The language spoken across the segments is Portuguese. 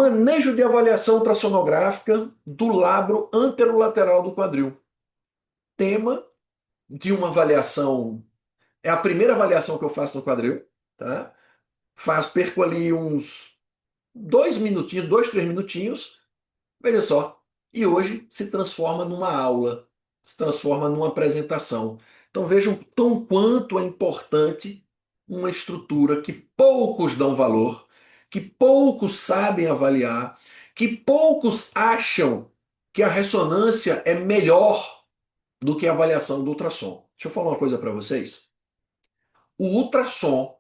Manejo de avaliação ultrassonográfica do labro anterolateral do quadril. Tema de uma avaliação, é a primeira avaliação que eu faço no quadril, tá? Perco ali uns 2 minutinhos, 2, 3 minutinhos, veja só. E hoje se transforma numa aula, se transforma numa apresentação. Então vejam tão quanto é importante uma estrutura que poucos dão valor, que poucos sabem avaliar, que poucos acham que a ressonância é melhor do que a avaliação do ultrassom. Deixa eu falar uma coisa para vocês. O ultrassom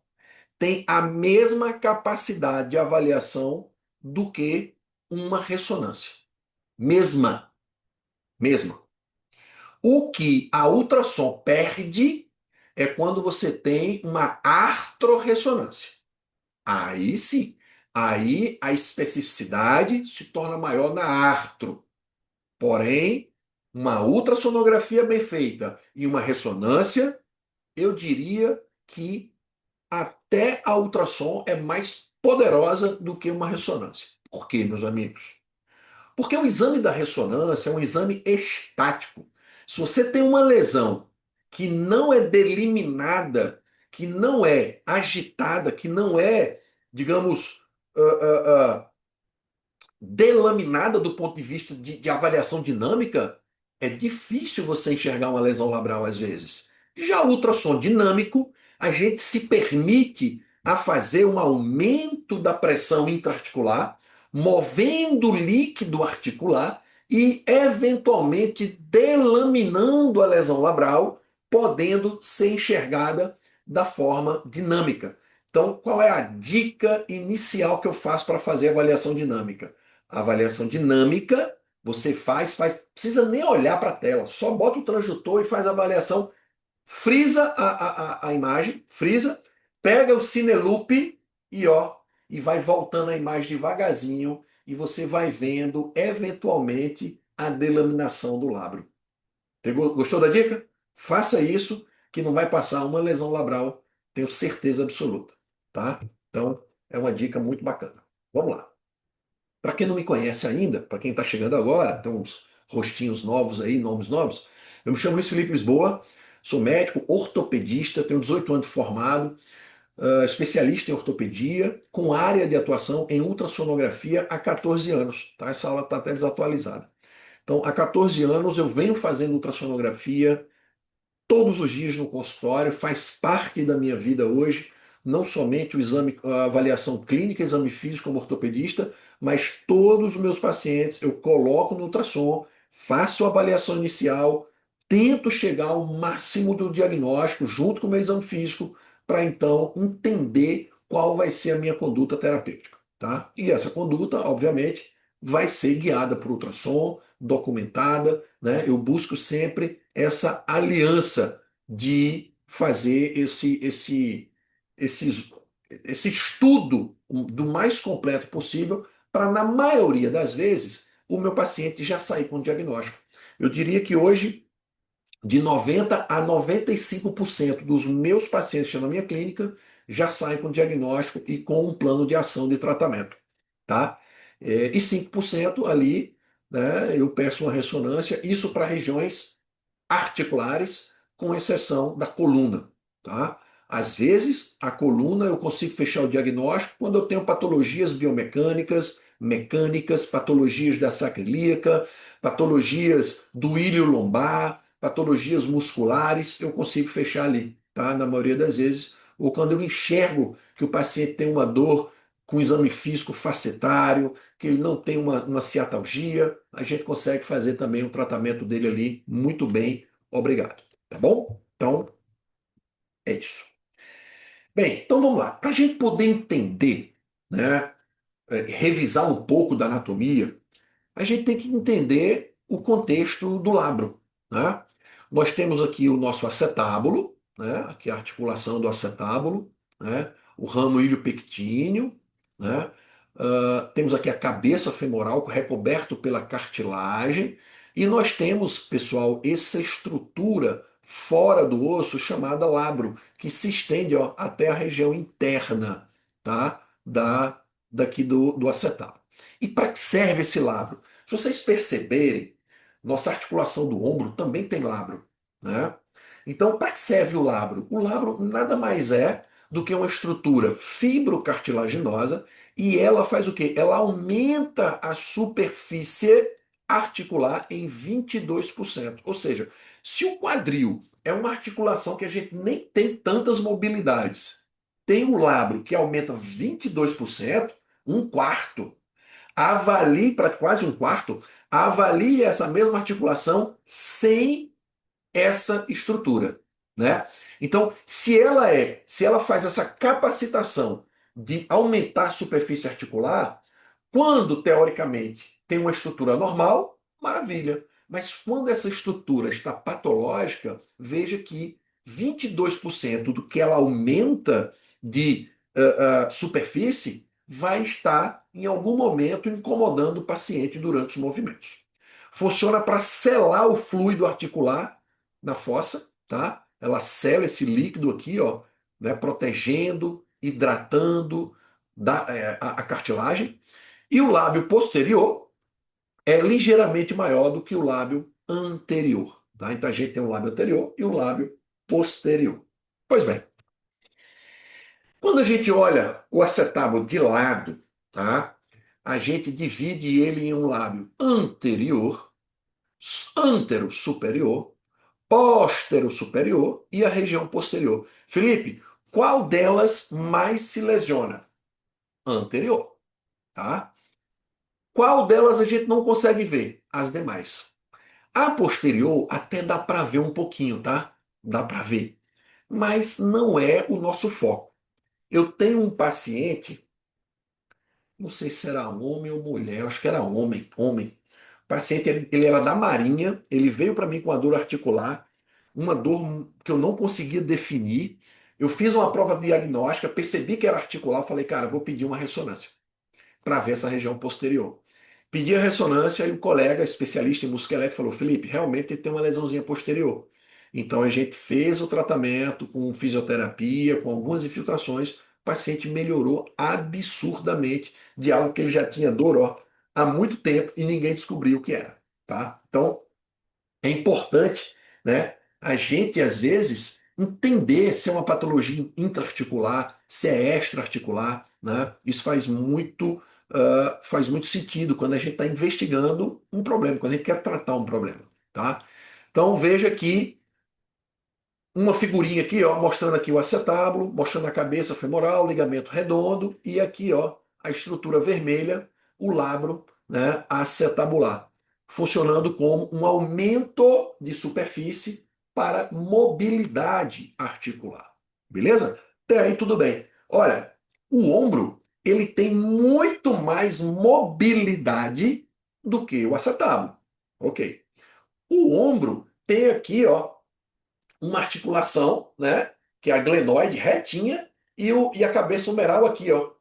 tem a mesma capacidade de avaliação do que uma ressonância. Mesma, mesma. O que a ultrassom perde é quando você tem uma artrorressonância. Aí sim, aí a especificidade se torna maior na artro. Porém, uma ultrassonografia bem feita e uma ressonância, eu diria que até a ultrassom é mais poderosa do que uma ressonância. Por quê, meus amigos? Porque o exame da ressonância é um exame estático. Se você tem uma lesão que não é delimitada, que não é agitada, que não é, digamos, delaminada do ponto de vista de avaliação dinâmica, é difícil você enxergar uma lesão labral às vezes. Já o ultrassom dinâmico, a gente se permite a fazer um aumento da pressão intraarticular, movendo o líquido articular e, eventualmente, delaminando a lesão labral, podendo ser enxergada da forma dinâmica. Então, qual é a dica inicial que eu faço para fazer a avaliação dinâmica? A avaliação dinâmica, você faz, precisa nem olhar para a tela, só bota o transdutor e faz a avaliação, frisa a imagem, frisa, pega o Cineloop e ó, e vai voltando a imagem devagarzinho e você vai vendo eventualmente a delaminação do lábio. Pegou, gostou da dica? Faça isso que não vai passar uma lesão labral, tenho certeza absoluta, tá? Então, é uma dica muito bacana. Vamos lá. Para quem não me conhece ainda, para quem está chegando agora, tem uns rostinhos novos aí, nomes novos. Eu me chamo Luiz Felipe Lisboa, sou médico, ortopedista, tenho 18 anos de formado, especialista em ortopedia, com área de atuação em ultrassonografia há 14 anos. Tá? Essa aula está até desatualizada. Então, há 14 anos eu venho fazendo ultrassonografia todos os dias no consultório, faz parte da minha vida hoje, não somente o exame, a avaliação clínica, exame físico como ortopedista, mas todos os meus pacientes eu coloco no ultrassom, faço a avaliação inicial, tento chegar ao máximo do diagnóstico junto com o meu exame físico, para então entender qual vai ser a minha conduta terapêutica, tá? E essa conduta, obviamente, vai ser guiada por ultrassom, documentada, né? Eu busco sempre essa aliança de fazer esse, esse estudo do mais completo possível para, na maioria das vezes, o meu paciente já sair com diagnóstico. Eu diria que hoje, de 90 a 95% dos meus pacientes na minha clínica já saem com diagnóstico e com um plano de ação de tratamento, tá? E 5% ali, né, eu peço uma ressonância, isso para regiões articulares, com exceção da coluna, tá? Às vezes, a coluna eu consigo fechar o diagnóstico quando eu tenho patologias biomecânicas, mecânicas, patologias da sacroiliaca, patologias do ilho lombar, patologias musculares, eu consigo fechar ali, tá? Na maioria das vezes, ou quando eu enxergo que o paciente tem uma dor com exame físico facetário, que ele não tem uma ciatalgia, a gente consegue fazer também o tratamento dele ali muito bem, obrigado. Tá bom? Então, é isso. Bem, então vamos lá. Para a gente poder entender, né, revisar um pouco da anatomia, a gente tem que entender o contexto do labro, né? Nós temos aqui o nosso acetábulo, né? Aqui a articulação do acetábulo, né? O ramo iliopectíneo, né? Temos aqui a cabeça femoral recoberto pela cartilagem e nós temos, pessoal, essa estrutura fora do osso chamada labro, que se estende, ó, até a região interna, tá? Daqui do acetábulo. E para que serve esse lábio? Se vocês perceberem, nossa articulação do ombro também tem lábio, né? Então, para que serve o lábio? O lábio nada mais é do que uma estrutura fibrocartilaginosa e ela faz o quê? Ela aumenta a superfície articular em 22%. Ou seja, se o quadril é uma articulação que a gente nem tem tantas mobilidades, tem um lábio que aumenta 22%, um quarto. Avalie para quase um quarto, avalie essa mesma articulação sem essa estrutura, né? Então, se ela faz essa capacitação de aumentar a superfície articular, quando teoricamente tem uma estrutura normal, maravilha. Mas quando essa estrutura está patológica, veja que 22% do que ela aumenta de superfície vai estar em algum momento incomodando o paciente durante os movimentos. Funciona para selar o fluido articular na fossa, tá? Ela sela esse líquido aqui, ó, né, protegendo, hidratando a cartilagem. E o lábio posterior é ligeiramente maior do que o lábio anterior, tá? Então a gente tem o lábio anterior e o lábio posterior. Pois bem, quando a gente olha o acetábulo de lado, tá? A gente divide ele em um lábio anterior, antero superior, póstero superior e a região posterior. Felipe, qual delas mais se lesiona? Anterior, tá? Qual delas a gente não consegue ver? As demais. A posterior até dá para ver um pouquinho, tá? Dá para ver. Mas não é o nosso foco. Eu tenho um paciente, não sei se era homem ou mulher, acho que era homem, homem. O paciente, ele era da Marinha, ele veio para mim com uma dor articular, uma dor que eu não conseguia definir. Eu fiz uma prova diagnóstica, percebi que era articular, falei, cara, vou pedir uma ressonância para ver essa região posterior. Pedi a ressonância e o colega, especialista em musculoesquelético, falou: Felipe, realmente ele tem uma lesãozinha posterior. Então a gente fez o tratamento com fisioterapia, com algumas infiltrações, o paciente melhorou absurdamente de algo que ele já tinha dor, ó, há muito tempo e ninguém descobriu o que era, tá? Então é importante, né, a gente, às vezes, entender se é uma patologia intraarticular, se é extraarticular, né? Isso faz muito sentido quando a gente está investigando um problema, quando a gente quer tratar um problema, tá? Então, veja aqui uma figurinha aqui, ó, mostrando aqui o acetábulo, mostrando a cabeça femoral, ligamento redondo, e aqui, ó, a estrutura vermelha, o labro, né, acetabular, funcionando como um aumento de superfície para mobilidade articular. Beleza? Até aí tudo bem. Olha, o ombro, ele tem muito mais mobilidade do que o acetábulo. Ok. O ombro tem aqui, ó, uma articulação, né, que é a glenoide retinha e a cabeça humeral aqui, ó.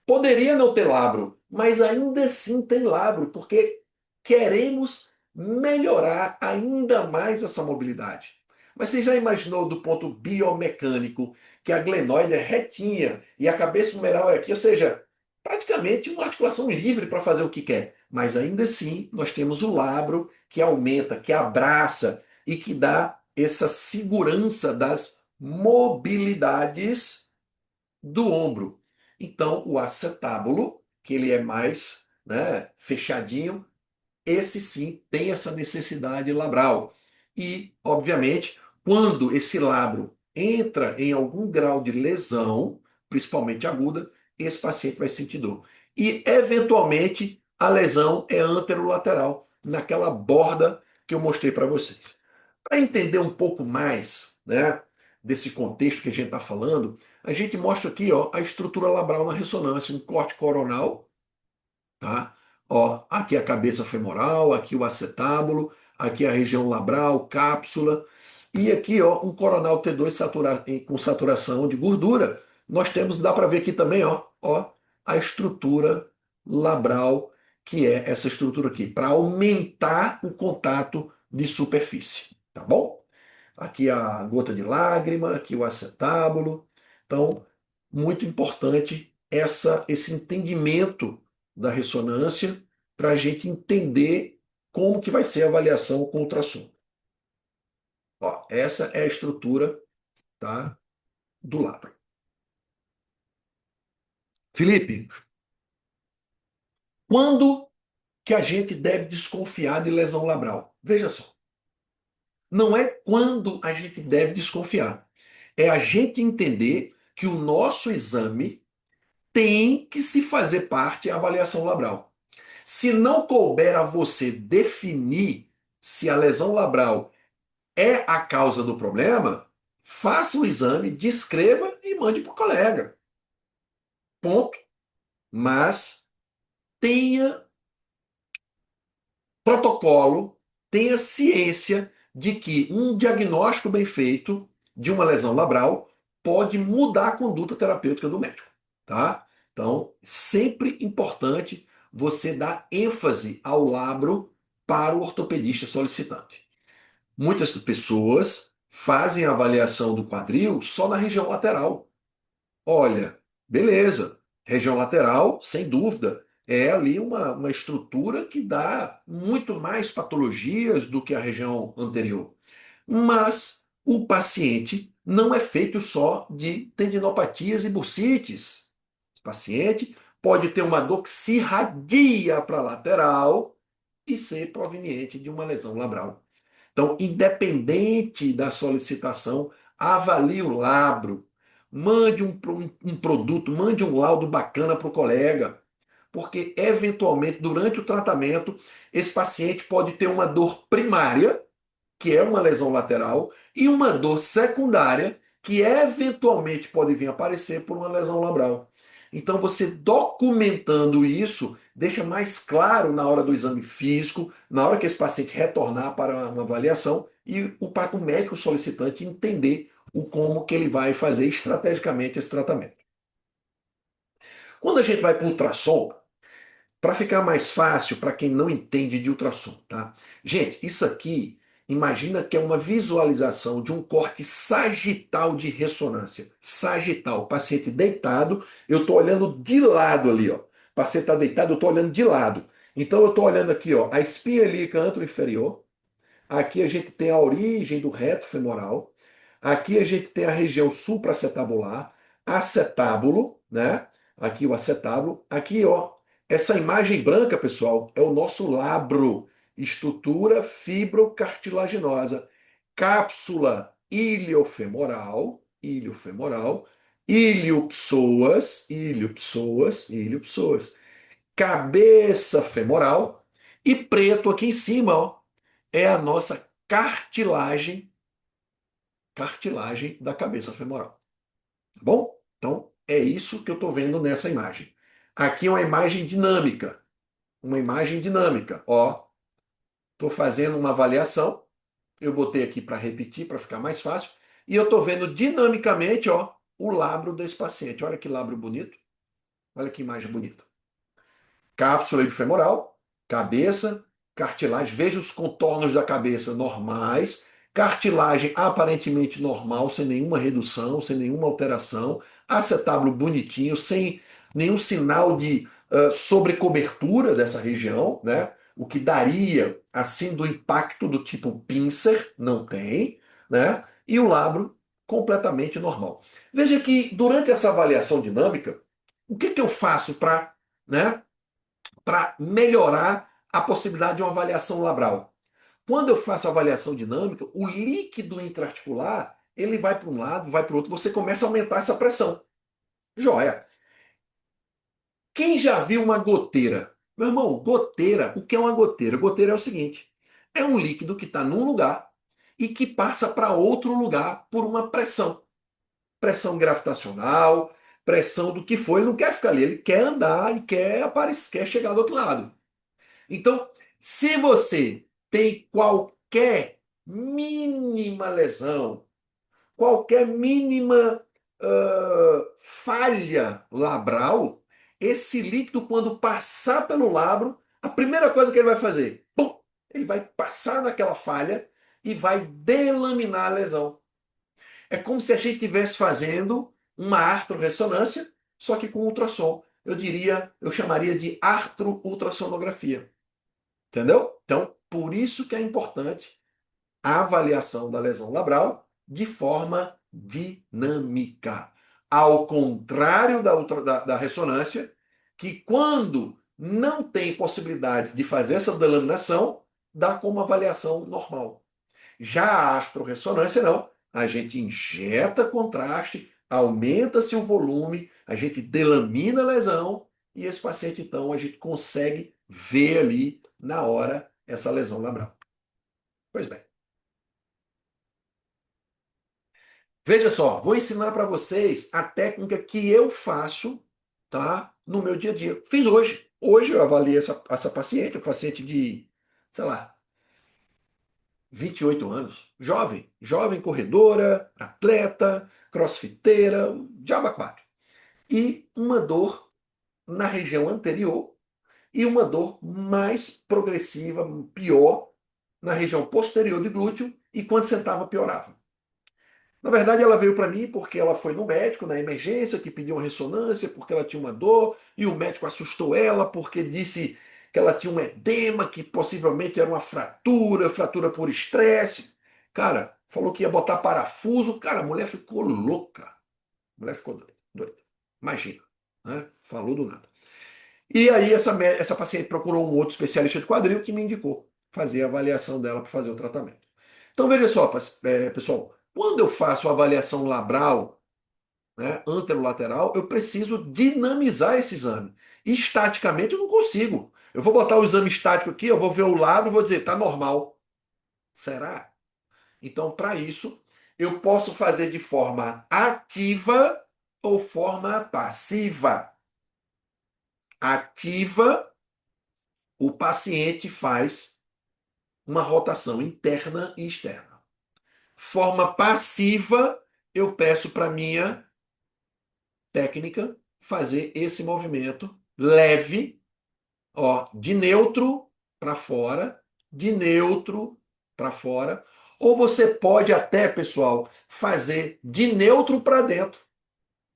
Poderia não ter labro, mas ainda assim tem labro, porque queremos melhorar ainda mais essa mobilidade. Mas você já imaginou do ponto biomecânico que a glenoide é retinha e a cabeça humeral é aqui, ou seja, praticamente uma articulação livre para fazer o que quer. Mas ainda assim, nós temos o labro que aumenta, que abraça e que dá essa segurança das mobilidades do ombro. Então, o acetábulo, que ele é mais, né, fechadinho, esse sim tem essa necessidade labral. E, obviamente, quando esse labro entra em algum grau de lesão, principalmente aguda, esse paciente vai sentir dor. E, eventualmente, a lesão é anterolateral, naquela borda que eu mostrei para vocês. Para entender um pouco mais, né, desse contexto que a gente está falando, a gente mostra aqui, ó, a estrutura labral na ressonância, um corte coronal, tá? Ó, aqui a cabeça femoral, aqui o acetábulo, aqui a região labral, cápsula, e aqui, ó, um coronal T2 com saturação de gordura. Nós temos, dá para ver aqui também, ó, a estrutura labral, que é essa estrutura aqui, para aumentar o contato de superfície, tá bom? Aqui a gota de lágrima, aqui o acetábulo. Então, muito importante esse entendimento da ressonância para a gente entender como que vai ser a avaliação com ultrassom. Ó, essa é a estrutura, tá, do lábio. Felipe, quando que a gente deve desconfiar de lesão labral? Veja só, não é quando a gente deve desconfiar, é a gente entender que o nosso exame tem que se fazer parte da avaliação labral. Se não couber a você definir se a lesão labral é a causa do problema, faça o exame, descreva e mande para o colega. Ponto. Mas tenha protocolo, tenha ciência de que um diagnóstico bem feito de uma lesão labral pode mudar a conduta terapêutica do médico, tá? Então, sempre importante você dar ênfase ao labro para o ortopedista solicitante. Muitas pessoas fazem a avaliação do quadril só na região lateral. Olha, beleza, região lateral, sem dúvida, é ali uma estrutura que dá muito mais patologias do que a região anterior. Mas o paciente não é feito só de tendinopatias e bursites. O paciente pode ter uma dor que se irradia para a lateral e ser proveniente de uma lesão labral. Então, independente da solicitação, avalie o labro, mande um produto, mande um laudo bacana para o colega, porque eventualmente durante o tratamento esse paciente pode ter uma dor primária, que é uma lesão lateral, e uma dor secundária, que eventualmente pode vir a aparecer por uma lesão labral. Então, você documentando isso, deixa mais claro na hora do exame físico, na hora que esse paciente retornar para uma avaliação e o médico solicitante entender o como que ele vai fazer estrategicamente esse tratamento. Quando a gente vai para o ultrassom, para ficar mais fácil para quem não entende de ultrassom, tá? Gente, isso aqui, imagina que é uma visualização de um corte sagital de ressonância. Sagital, paciente deitado, eu estou olhando de lado ali, ó. O paciente está deitado, eu estou olhando de lado. Então eu estou olhando aqui, ó, a espinha ilíaca anteroinferior. Aqui a gente tem a origem do reto femoral. Aqui a gente tem a região supraacetabular, acetábulo, né? Aqui o acetábulo. Aqui, ó, essa imagem branca, pessoal, é o nosso labro, estrutura fibrocartilaginosa, cápsula iliofemoral, iliofemoral, ilho-psoas, cabeça femoral e preto aqui em cima, ó, é a nossa cartilagem da cabeça femoral. Tá bom? Então, é isso que eu estou vendo nessa imagem. Aqui é uma imagem dinâmica. Uma imagem dinâmica. Ó, estou fazendo uma avaliação. Eu botei aqui para repetir, para ficar mais fácil. E eu estou vendo dinamicamente, ó, o labro desse paciente. Olha que labro bonito. Olha que imagem bonita. Cápsula femoral, cabeça, cartilagem. Veja os contornos da cabeça normais. Cartilagem aparentemente normal, sem nenhuma redução, sem nenhuma alteração. Acetábulo bonitinho, sem nenhum sinal de sobrecobertura dessa região, né? O que daria, assim, do impacto do tipo pincer, não tem, né? E o labro completamente normal. Veja que durante essa avaliação dinâmica, o que eu faço para, né, para melhorar a possibilidade de uma avaliação labral? Quando eu faço a avaliação dinâmica, o líquido intraarticular ele vai para um lado, vai para o outro, você começa a aumentar essa pressão. Joia. Quem já viu uma goteira? Meu irmão, goteira, o que é uma goteira? Goteira é o seguinte: é um líquido que está num lugar e que passa para outro lugar por uma pressão. Pressão gravitacional, pressão do que for, ele não quer ficar ali, ele quer andar e quer aparecer, quer chegar do outro lado. Então, se você tem qualquer mínima lesão, qualquer mínima falha labral, esse líquido, quando passar pelo labro, a primeira coisa que ele vai fazer, pum, ele vai passar naquela falha e vai delaminar a lesão. É como se a gente estivesse fazendo uma artrorressonância, só que com ultrassom. eu diria, eu chamaria de artro-ultrassonografia. Entendeu? Então, por isso que é importante a avaliação da lesão labral de forma dinâmica. Ao contrário da ressonância, que quando não tem possibilidade de fazer essa delaminação, dá como avaliação normal. Já a artrorressonância não. A gente injeta contraste, aumenta-se o volume, a gente delamina a lesão e esse paciente, então, a gente consegue ver ali na hora essa lesão labral. Pois bem. Veja só, vou ensinar para vocês a técnica que eu faço, tá? No meu dia a dia. Fiz hoje. Hoje eu avaliei essa paciente, paciente de, sei lá, 28 anos, jovem, jovem corredora, atleta, crossfiteira, diaba 4. E uma dor na região anterior e uma dor mais progressiva, pior, na região posterior do glúteo e quando sentava piorava. Na verdade, ela veio para mim porque ela foi no médico, na emergência, que pediu uma ressonância porque ela tinha uma dor, e o médico assustou ela porque disse que ela tinha um edema, que possivelmente era uma fratura, fratura por estresse. Cara, falou que ia botar parafuso. Cara, a mulher ficou louca. A mulher ficou doida, doida. Imagina, né? Falou do nada. E aí essa paciente procurou um outro especialista de quadril que me indicou fazer a avaliação dela para fazer o tratamento. Então veja só, pessoal, quando eu faço a avaliação labral, né, anterolateral, eu preciso dinamizar esse exame. Estaticamente eu não consigo. Eu vou botar o exame estático aqui, eu vou ver o lado e vou dizer, tá normal. Será? Então, para isso, eu posso fazer de forma ativa ou forma passiva. Ativa, o paciente faz uma rotação interna e externa. Forma passiva, eu peço para minha técnica fazer esse movimento leve, ó, de neutro para fora, de neutro para fora. Ou você pode até, pessoal, fazer de neutro para dentro.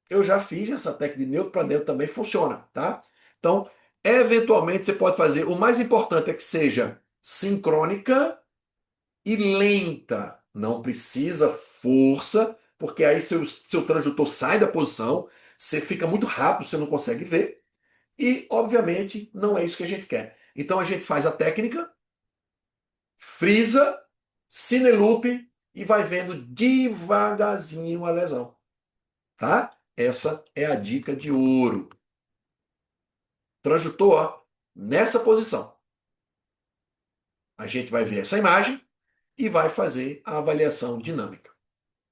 Eu já fiz essa técnica de neutro para dentro também funciona, tá? Então, eventualmente você pode fazer. O mais importante é que seja sincrônica e lenta. Não precisa força, porque aí seu transdutor sai da posição, você fica muito rápido, você não consegue ver. E, obviamente, não é isso que a gente quer. Então a gente faz a técnica, frisa, cine loop e vai vendo devagarzinho a lesão. Tá? Essa é a dica de ouro. Transdutor, nessa posição. A gente vai ver essa imagem e vai fazer a avaliação dinâmica.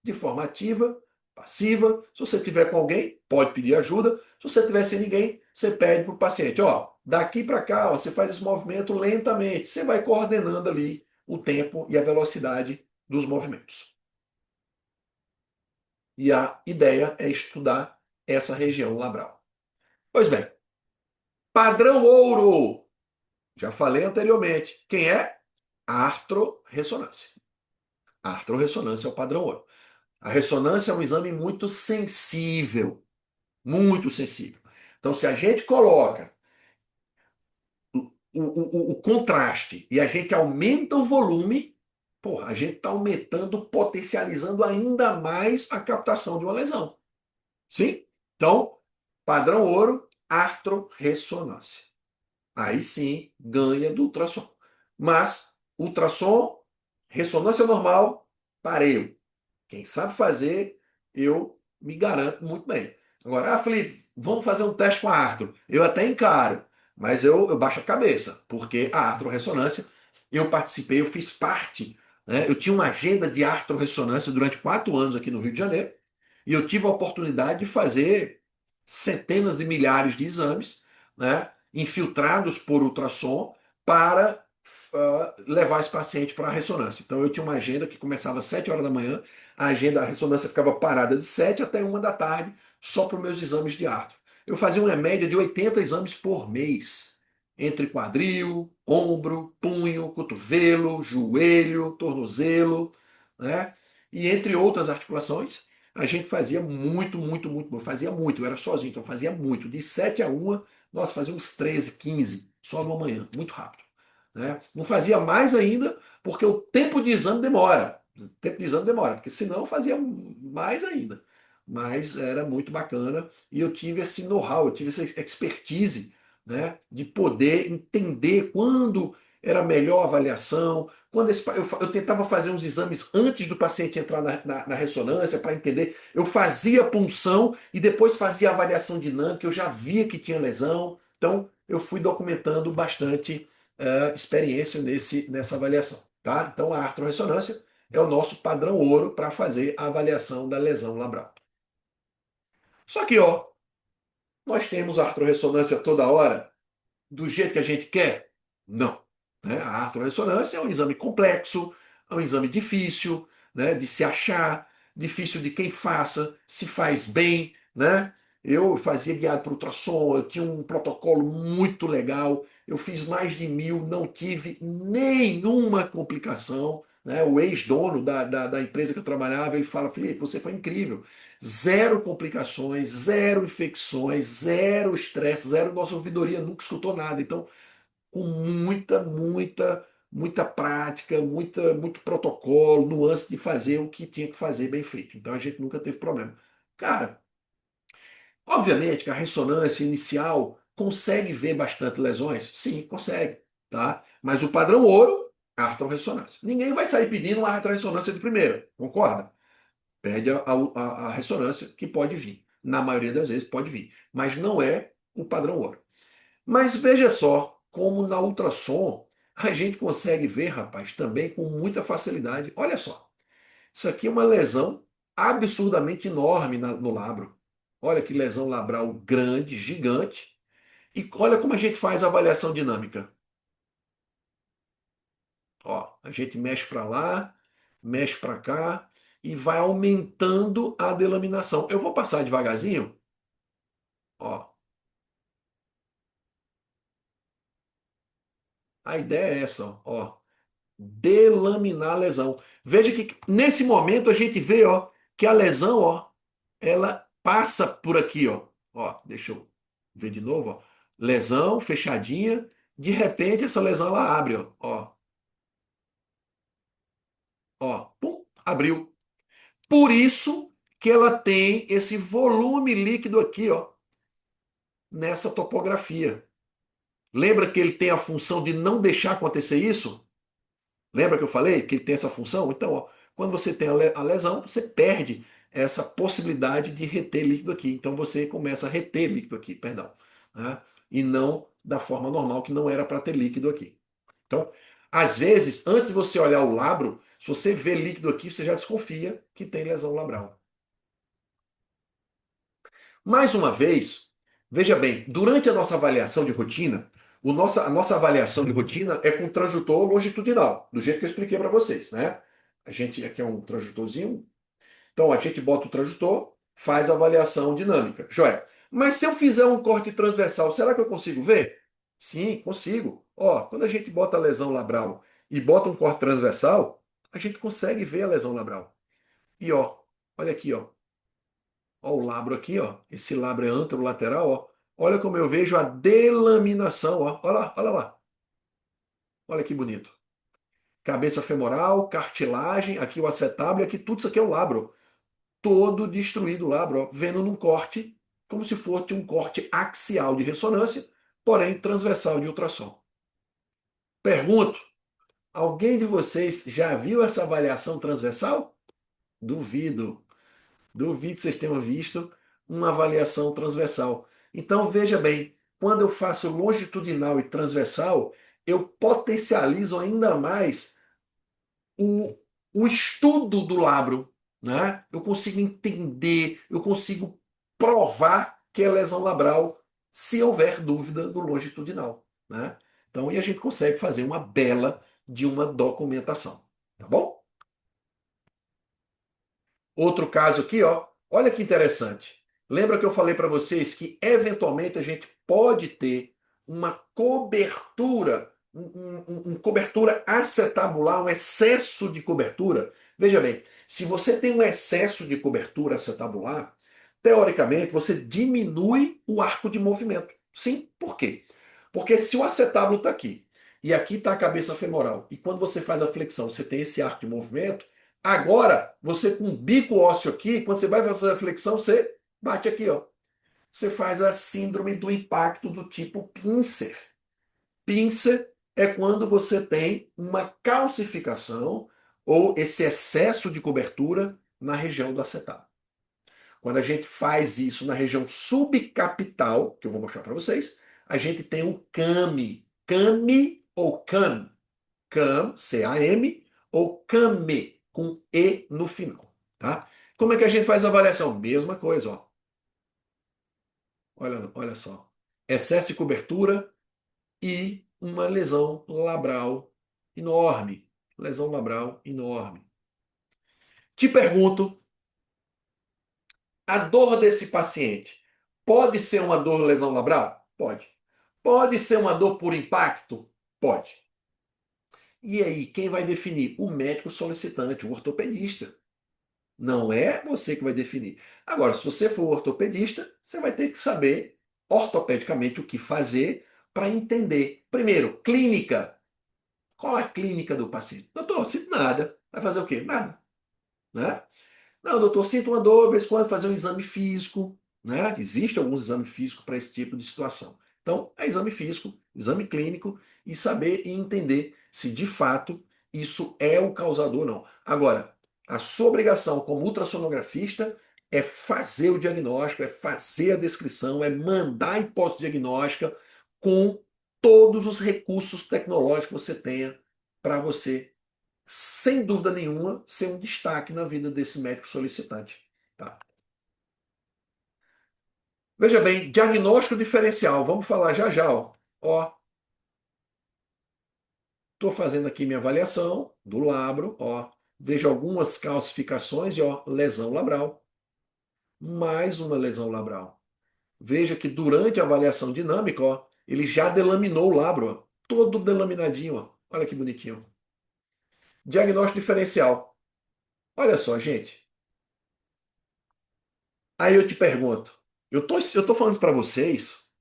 De forma ativa, passiva. Se você tiver com alguém, pode pedir ajuda. Se você tiver sem ninguém, você pede para o paciente, ó, daqui para cá, ó, você faz esse movimento lentamente. Você vai coordenando ali o tempo e a velocidade dos movimentos. E a ideia é estudar essa região labral. Pois bem, padrão ouro. Já falei anteriormente. Quem é? Artrorressonância. A artrorressonância é o padrão ouro. A ressonância é um exame muito sensível. Muito sensível. Então, se a gente coloca o contraste e a gente aumenta o volume, porra, a gente está aumentando, potencializando ainda mais a captação de uma lesão. Sim? Então, padrão ouro, artrorressonância. Aí sim ganha do ultrassom. Mas ultrassom, ressonância normal, parei. Quem sabe fazer, eu me garanto muito bem. Agora, Felipe, vamos fazer um teste com a artro. Eu até encaro, mas eu baixo a cabeça, porque a artrorressonância, eu participei, eu fiz parte, né? Eu tinha uma agenda de artrorressonância durante 4 anos aqui no Rio de Janeiro, e eu tive a oportunidade de fazer centenas de milhares de exames, né, infiltrados por ultrassom para levar esse paciente para a ressonância. Então eu tinha uma agenda que começava às 7 horas da manhã, a agenda, a ressonância ficava parada de 7 até 1 da tarde, só para os meus exames de artro. Eu fazia uma média de 80 exames por mês, entre quadril, ombro, punho, cotovelo, joelho, tornozelo, né? E entre outras articulações. a gente fazia muito, muito, muito, eu fazia muito, eu era sozinho, então eu fazia muito. De 7 a 1, nós fazíamos uns 13, 15, só numa manhã, muito rápido. Né? Não fazia mais ainda, porque o tempo de exame demora. O tempo de exame demora, porque senão eu fazia mais ainda. Mas era muito bacana e eu tive esse know-how, eu tive essa expertise, né, de poder entender quando era melhor a avaliação, quando eu tentava fazer uns exames antes do paciente entrar na ressonância para entender. Eu fazia punção e depois fazia avaliação dinâmica, eu já via que tinha lesão. Então, eu fui documentando bastante experiência nessa avaliação. Tá? Então, a artrorressonância é o nosso padrão ouro para fazer a avaliação da lesão labral. Só que, ó, nós temos a artrorressonância toda hora, do jeito que a gente quer? Não. Né? A artrorressonância é um exame complexo, é um exame difícil, né, de se achar, difícil de quem faça, se faz bem. Né? Eu fazia guiado por ultrassom, eu tinha um protocolo muito legal, eu fiz mais de 1.000, não tive nenhuma complicação. Né? O ex-dono da empresa que eu trabalhava, ele fala, Felipe, você foi incrível. Zero complicações, zero infecções, zero estresse, zero. Nossa ouvidoria nunca escutou nada. Então, com muita prática, muito protocolo, nuance de fazer o que tinha que fazer bem feito. Então, a gente nunca teve problema. Cara, obviamente que a ressonância inicial consegue ver bastante lesões? Sim, consegue. Tá? Mas o padrão ouro é a artrorressonância. Ninguém vai sair pedindo uma artrorressonância de primeira, concorda? Pede a ressonância, que pode vir. Na maioria das vezes pode vir, mas não é o padrão ouro. Mas veja só como na ultrassom a gente consegue ver, rapaz, também com muita facilidade. Olha só, isso aqui é uma lesão absurdamente enorme no labro. Olha que lesão labral grande, gigante. E olha como a gente faz a avaliação dinâmica. Ó, a gente mexe para lá, mexe para cá e vai aumentando a delaminação. Eu vou passar devagarzinho. Ó, a ideia é essa, ó, delaminar a lesão. Veja que nesse momento a gente vê, ó, que a lesão, ó, ela passa por aqui, ó. Ó, deixa eu ver de novo, ó. Lesão fechadinha, de repente essa lesão ela abre, ó, pum, abriu. Por isso que ela tem esse volume líquido aqui, ó, nessa topografia. Lembra que ele tem a função de não deixar acontecer isso? Lembra que eu falei que ele tem essa função? Então, ó, quando você tem a lesão, você perde essa possibilidade de reter líquido aqui. Então você começa a reter líquido aqui, perdão. Né? E não da forma normal, que não era para ter líquido aqui. Então, às vezes, antes de você olhar o labro, se você vê líquido aqui, você já desconfia que tem lesão labral. Mais uma vez, veja bem, durante a nossa avaliação de rotina, a nossa avaliação de rotina é com transdutor longitudinal, do jeito que eu expliquei para vocês, né? A gente aqui é um transdutorzinho, então a gente bota o transdutor, faz a avaliação dinâmica. Joia. Mas se eu fizer um corte transversal, será que eu consigo ver? Sim, consigo. Ó, quando a gente bota a lesão labral e bota um corte transversal, a gente consegue ver a lesão labral. E ó, olha aqui, ó. Ó, o labro aqui, ó. Esse labro é anterolateral, ó. Olha como eu vejo a delaminação, ó. Olha lá, olha lá. Olha que bonito. Cabeça femoral, cartilagem, aqui o acetábulo, e aqui tudo isso aqui é o labro. Todo destruído o labro, ó, vendo num corte, como se fosse um corte axial de ressonância, porém transversal de ultrassom. Pergunto, alguém de vocês já viu essa avaliação transversal? Duvido. Duvido que vocês tenham visto uma avaliação transversal. Então, veja bem, quando eu faço longitudinal e transversal, eu potencializo ainda mais o, o estudo do labro. Né? Eu consigo entender, eu consigo provar que é lesão labral se houver dúvida do longitudinal. Né? Então, e a gente consegue fazer uma bela de uma documentação. Tá bom? Outro caso aqui, ó. Olha que interessante. Lembra que eu falei para vocês que eventualmente a gente pode ter uma cobertura, cobertura acetabular, um excesso de cobertura. Veja bem, se você tem um excesso de cobertura acetabular, teoricamente você diminui o arco de movimento. Sim, por quê? Porque se o acetábulo está aqui e aqui está a cabeça femoral, e quando você faz a flexão você tem esse arco de movimento, agora você com o bico ósseo aqui, quando você vai fazer a flexão, você bate aqui, ó. Você faz a síndrome do impacto do tipo pincer. Pincer é quando você tem uma calcificação ou esse excesso de cobertura na região do acetábulo. Quando a gente faz isso na região subcapital, que eu vou mostrar para vocês, a gente tem o CAMI. CAMI ou CAM. CAM, C-A-M, ou CAME, com E no final. Tá? Como é que a gente faz a avaliação? Mesma coisa, ó. Olha só. Excesso de cobertura e uma lesão labral enorme. Lesão labral enorme. Te pergunto, a dor desse paciente pode ser uma dor lesão labral? Pode. Pode ser uma dor por impacto? Pode. E aí, quem vai definir? O médico solicitante, o ortopedista. Não é você que vai definir. Agora, se você for ortopedista, você vai ter que saber ortopedicamente o que fazer para entender. Primeiro, clínica. Qual é a clínica do paciente? Doutor, sinto nada. Vai fazer o quê? Nada. Né? Não, doutor, sinto uma dor, de vez em quando fazer um exame físico. Né? Existe alguns exames físicos para esse tipo de situação. Então, é exame físico, exame clínico e saber e entender se de fato isso é o causador ou não. Agora, a sua obrigação como ultrassonografista é fazer o diagnóstico, é fazer a descrição, é mandar a hipótese diagnóstica com todos os recursos tecnológicos que você tenha para você, sem dúvida nenhuma, ser um destaque na vida desse médico solicitante. Tá? Veja bem, diagnóstico diferencial. Vamos falar já já. Ó, estou fazendo aqui minha avaliação do labro. Ó, vejo algumas calcificações e ó, lesão labral. Mais uma lesão labral. Veja que durante a avaliação dinâmica, ó, ele já delaminou o labro, ó, todo delaminadinho. Ó. Olha que bonitinho. Diagnóstico diferencial. Olha só, gente. Aí eu te pergunto, eu tô falando isso para vocês,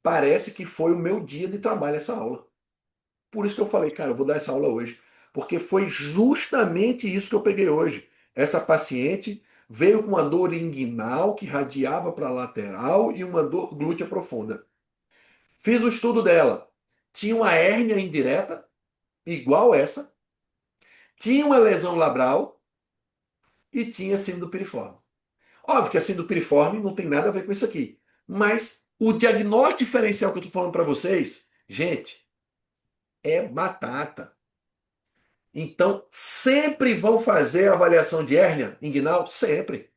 parece que foi o meu dia de trabalho essa aula. Por isso que eu falei, cara, eu vou dar essa aula hoje. Porque foi justamente isso que eu peguei hoje. Essa paciente veio com uma dor inguinal que radiava para a lateral e uma dor glútea profunda. Fiz o estudo dela. Tinha uma hérnia indireta, igual essa, tinha uma lesão labral e tinha síndrome piriforme. Óbvio que a síndrome piriforme não tem nada a ver com isso aqui. Mas o diagnóstico diferencial que eu estou falando para vocês, gente, é batata. Então, sempre vão fazer a avaliação de hérnia inguinal? Sempre.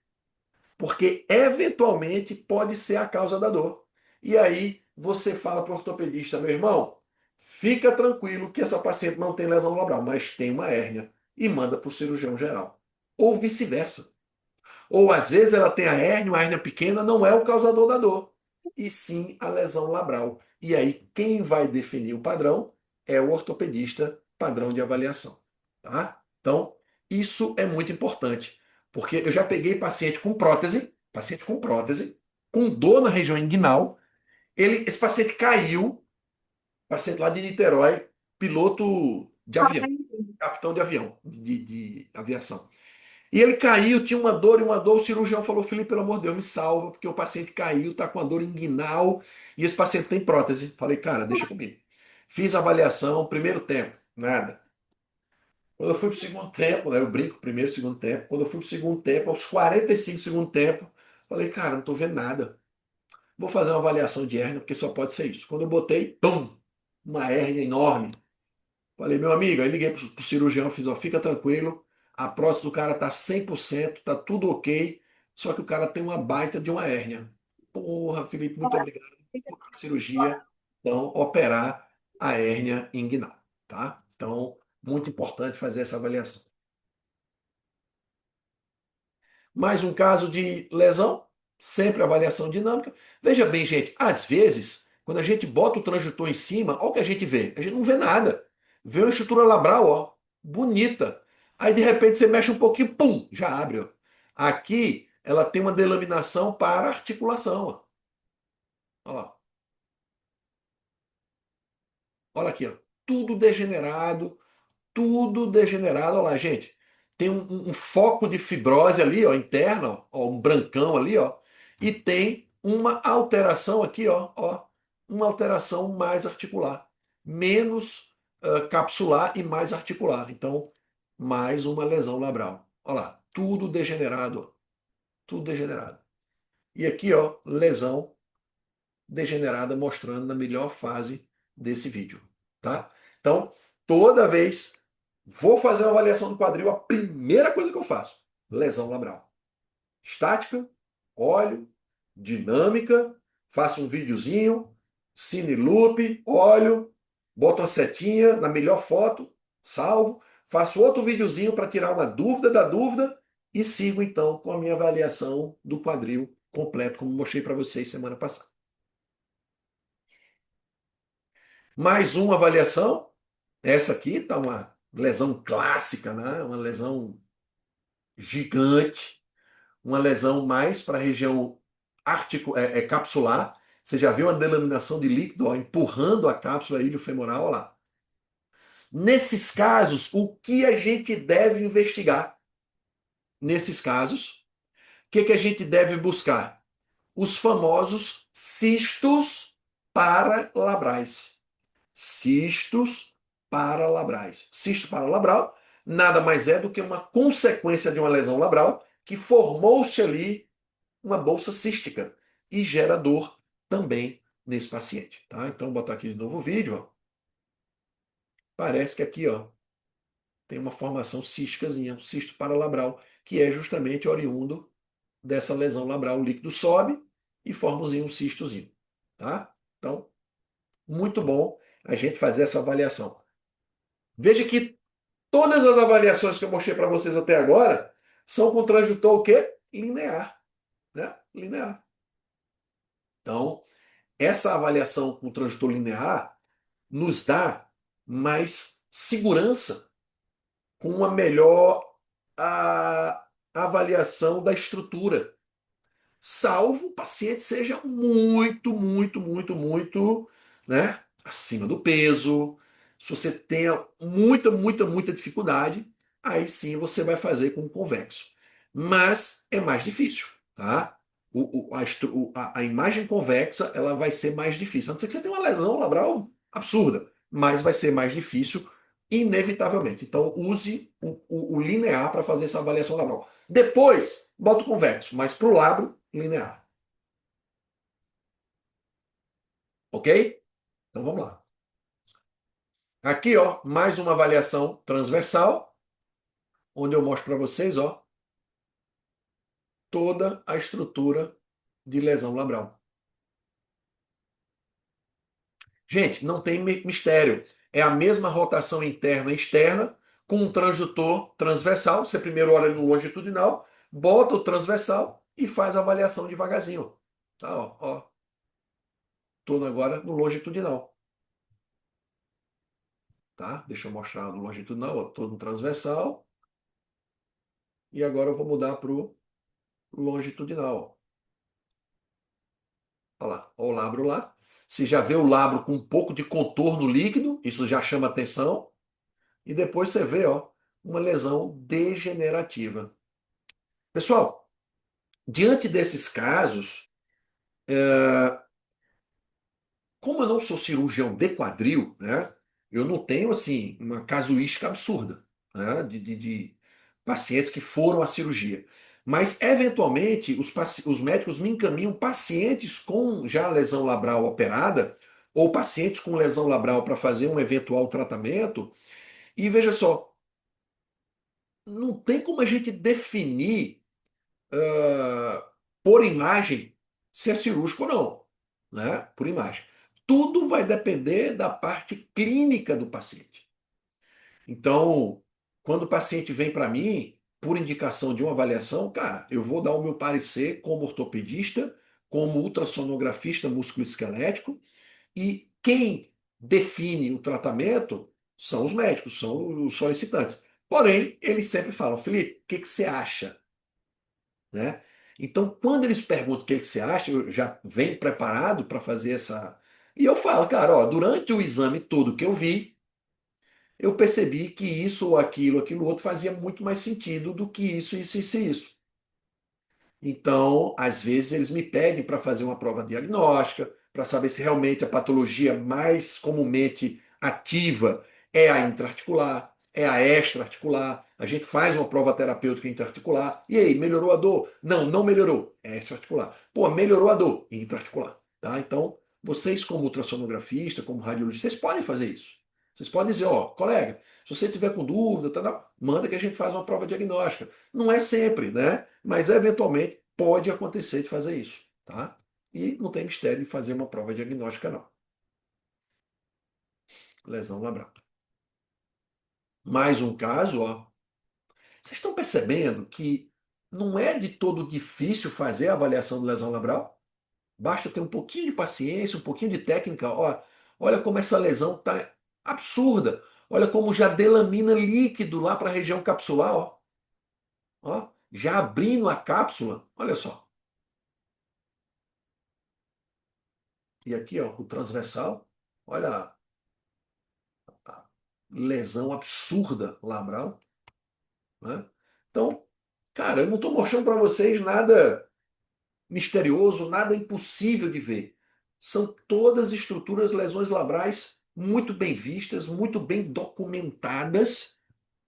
Porque, eventualmente, pode ser a causa da dor. E aí, você fala para o ortopedista, meu irmão, fica tranquilo que essa paciente não tem lesão labral, mas tem uma hérnia. E manda para o cirurgião geral. Ou vice-versa. Ou às vezes ela tem a hérnia, uma hérnia pequena, não é o causador da dor, e sim a lesão labral. E aí quem vai definir o padrão é o ortopedista padrão de avaliação, tá? Então, isso é muito importante, porque eu já peguei paciente com dor na região inguinal, esse paciente caiu, paciente lá de Niterói, piloto de avião, capitão de avião, de aviação. E ele caiu, tinha uma dor, o cirurgião falou, Felipe, pelo amor de Deus, me salva, porque o paciente caiu, tá com a dor inguinal, e esse paciente tem prótese. Falei, cara, deixa comigo. Fiz a avaliação, primeiro tempo, nada. Quando eu fui pro segundo tempo, né, eu brinco, primeiro, segundo tempo, quando eu fui pro segundo tempo, aos 45 do segundo tempo, falei, cara, não tô vendo nada. Vou fazer uma avaliação de hérnia, porque só pode ser isso. Quando eu botei, pum, uma hérnia enorme. Falei, meu amigo, aí liguei pro cirurgião, fiz, ó, fica tranquilo, a prótese do cara tá 100%, tá tudo ok, só que o cara tem uma baita de uma hérnia. Porra, Felipe, muito obrigado por cirurgia. Então, operar a hérnia inguinal, tá? Então, muito importante fazer essa avaliação. Mais um caso de lesão, sempre avaliação dinâmica. Veja bem, gente, às vezes, quando a gente bota o transitor em cima, olha o que a gente vê. A gente não vê nada. Vê uma estrutura labral, ó, bonita. Aí de repente você mexe um pouquinho, pum, já abre. Ó. Aqui ela tem uma delaminação para articulação. Ó. Ó, olha aqui, ó. Tudo degenerado. Olha lá, gente. Tem um foco de fibrose ali, ó, interna, ó, um brancão ali, ó. E tem uma alteração aqui, ó, uma alteração mais articular. Menos capsular e mais articular. Então, mais uma lesão labral. Olha lá, tudo degenerado, ó, tudo degenerado. E aqui, ó, lesão degenerada mostrando na melhor fase desse vídeo, tá? Então, toda vez vou fazer uma avaliação do quadril, a primeira coisa que eu faço, lesão labral. Estática, óleo, dinâmica, faço um videozinho, cine loop, óleo, boto uma setinha na melhor foto, salvo, faço outro videozinho para tirar uma dúvida da dúvida e sigo então com a minha avaliação do quadril completo, como mostrei para vocês semana passada. Mais uma avaliação. Essa aqui está uma lesão clássica, né? Uma lesão gigante, uma lesão mais para a região capsular. Você já viu a delaminação de líquido ó, empurrando a cápsula iliofemoral? Olha lá. Nesses casos, o que a gente deve investigar? Nesses casos, que a gente deve buscar? Os famosos cistos paralabrais. Cistos paralabrais. Cisto paralabral nada mais é do que uma consequência de uma lesão labral que formou-se ali uma bolsa cística e gera dor também nesse paciente. Tá? Então, vou botar aqui de novo o vídeo. Ó. Parece que aqui ó, tem uma formação císticazinha, um cisto paralabral, que é justamente oriundo dessa lesão labral. O líquido sobe e forma um cistozinho. Tá? Então, muito bom a gente fazer essa avaliação. Veja que todas as avaliações que eu mostrei para vocês até agora são com transdutor o quê? Linear, né? Linear. Então, essa avaliação com transdutor linear nos dá mais segurança com uma melhor avaliação da estrutura, salvo o paciente seja muito, né, acima do peso. Se você tenha muita dificuldade, aí sim você vai fazer com convexo. Mas é mais difícil, tá? A imagem convexa ela vai ser mais difícil. A não ser que você tenha uma lesão labral absurda, mas vai ser mais difícil, inevitavelmente. Então, use o linear para fazer essa avaliação labral. Depois, bota o convexo, mas para o labro, linear. Ok? Então vamos lá. Aqui, ó, mais uma avaliação transversal, onde eu mostro para vocês, ó, toda a estrutura de lesão labral. Gente, não tem mistério. É a mesma rotação interna e externa, com um transdutor transversal. Você primeiro olha no longitudinal, bota o transversal e faz a avaliação devagarzinho. Tá, ó, ó. Tô agora no longitudinal. Tá? Deixa eu mostrar no longitudinal, ó, tô no transversal. E agora eu vou mudar para o longitudinal. Olha lá, olha o labro lá. Você já vê o labro com um pouco de contorno líquido, isso já chama atenção. E depois você vê, ó, uma lesão degenerativa. Pessoal, diante desses casos, como eu não sou cirurgião de quadril, né, eu não tenho assim uma casuística absurda, né, de pacientes que foram à cirurgia. Mas, eventualmente, os médicos me encaminham pacientes com já lesão labral operada ou pacientes com lesão labral para fazer um eventual tratamento. E veja só, não tem como a gente definir por imagem se é cirúrgico ou não, né? Por imagem. Tudo vai depender da parte clínica do paciente. Então, quando o paciente vem para mim, por indicação de uma avaliação, cara, eu vou dar o meu parecer como ortopedista, como ultrassonografista musculoesquelético, e quem define o tratamento são os médicos, são os solicitantes. Porém, eles sempre falam, Felipe, o que que você acha? Né? Então, quando eles perguntam o que que você acha, eu já venho preparado para fazer essa. E eu falo, cara, ó, durante o exame todo que eu vi, eu percebi que isso ou aquilo, aquilo outro fazia muito mais sentido do que isso e isso. Então, às vezes, eles me pedem para fazer uma prova diagnóstica, para saber se realmente a patologia mais comumente ativa é a intraarticular, é a extraarticular. A gente faz uma prova terapêutica intraarticular. E aí, melhorou a dor? Não, não melhorou. É extraarticular. Pô, melhorou a dor? Intraarticular. Tá? Então, vocês, como ultrassonografista, como radiologista, vocês podem fazer isso. Vocês podem dizer, ó, colega, se você tiver com dúvida, manda que a gente faz uma prova diagnóstica. Não é sempre, né? Mas eventualmente pode acontecer de fazer isso, tá? E não tem mistério de fazer uma prova diagnóstica, não. Lesão labral. Mais um caso, ó. Vocês estão percebendo que não é de todo difícil fazer a avaliação de lesão labral? Basta ter um pouquinho de paciência, um pouquinho de técnica. Ó, olha como essa lesão está absurda. Olha como já delamina líquido lá para a região capsular, ó. Ó, já abrindo a cápsula. Olha só. E aqui, ó, o transversal. Olha a lesão absurda labral, né? Então, cara, eu não estou mostrando para vocês nada misterioso, nada impossível de ver. São todas estruturas, lesões labrais muito bem vistas, muito bem documentadas.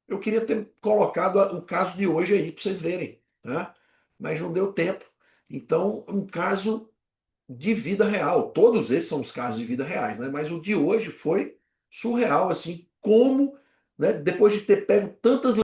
Eu queria ter colocado o caso de hoje aí para vocês verem, né? Mas não deu tempo. Então, um caso de vida real. Todos esses são os casos de vida reais, né? Mas o de hoje foi surreal, assim, como, né, depois de ter pego tantas